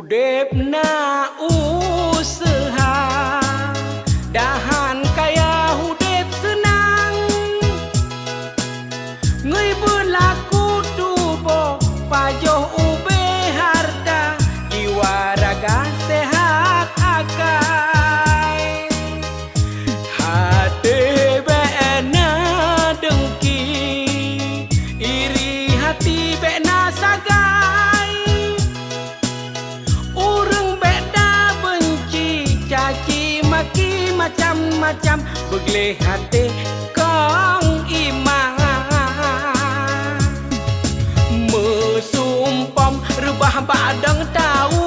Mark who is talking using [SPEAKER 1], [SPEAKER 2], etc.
[SPEAKER 1] Udepna usaha dahan kaya udep senang nguy berlaku tubo pajoh ube harta jiwa raga sehat akai hati bena dengki iri hati bena sagai macam-macam begleh hati kong iman mesumpam rebah badang tahu